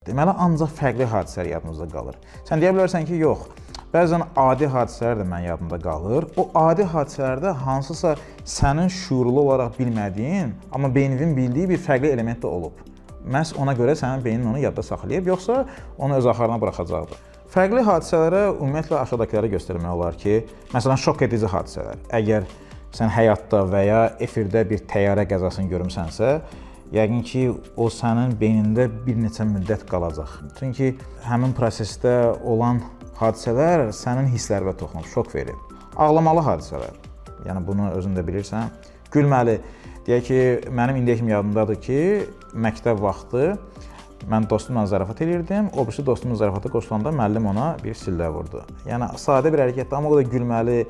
Deməli, ancaq fərqli hadisələr yadımızda qalır. Sən deyə bilərsən ki, yox, bəzən adi hadisələr də mənim yadımda qalır. O adi hadisələrdə hansısa sənin şuurlu olaraq bilmədiyin, amma beyninin bildiyi bir fərqli element də olub. Məhz ona görə sənin beynin onu yadda saxlayıb, yoxsa onu öz axarına buraxacaqdır. Fərqli hadisələrə ümumiyyətlə aşağıdakıları göstərmək olar ki, məsələn, şok edici hadisələr. Əgər sən həyatda və ya efirdə bir təyyarə qəzasını görmüsənsə, yəqin ki, o sənin beynində bir neçə müddət qalacaq. Çünki həmin prosesdə olan hadisələr sənin hisslərinə toxunub, şok verir. Ağlamalı hadisələr, yəni bunu özün də bilirsən. Gülməli, deyək ki, mənim indiyəcəm yadımdadır ki, məktəb vaxtı mən dostumla zarafat edirdim, o birisi dostumla zarafata qoşulanda müəllim ona bir sillə vurdu. Yəni, sadə bir hərəkətdir, amma o da gülməli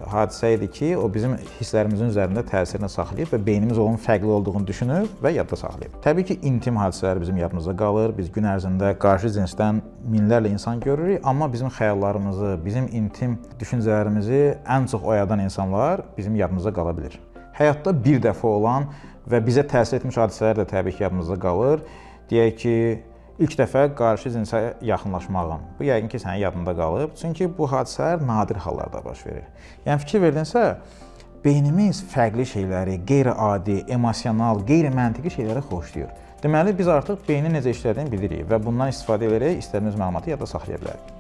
hadisə idi ki, o bizim hisslərimizin üzərində təsirini saxlayıb və beynimiz onun fərqli olduğunu düşünüb və yadda saxlayıb. Təbii ki, intim hadisələr bizim yadımızda qalır. Biz gün ərzində qarşı cinsdən minlərlə insan görürük, amma bizim xəyallarımızı, bizim intim düşüncələrimizi ən çox oyadan insanlar bizim yadımızda qala bilir. Həyatda bir dəfə olan və bizə təsir etmiş hadisələr də təbii ki, yadımızda qalır. Deyək ki, İlk dəfə qarşı cinsə yaxınlaşmağın. Bu yəqin ki, sənin yadında qalıb. Çünki bu hadisələr nadir hallarda baş verir. Yəni fikir verdinsə, beynimiz fərqli şeyləri, qeyri-adi, emosional, qeyri-məntiqi şeyləri xoşlayır. Deməli, biz artıq beynin necə işlədiyini bilirik və bundan istifadə edərək istədiyimiz məlumatı yadda saxlaya bilərik.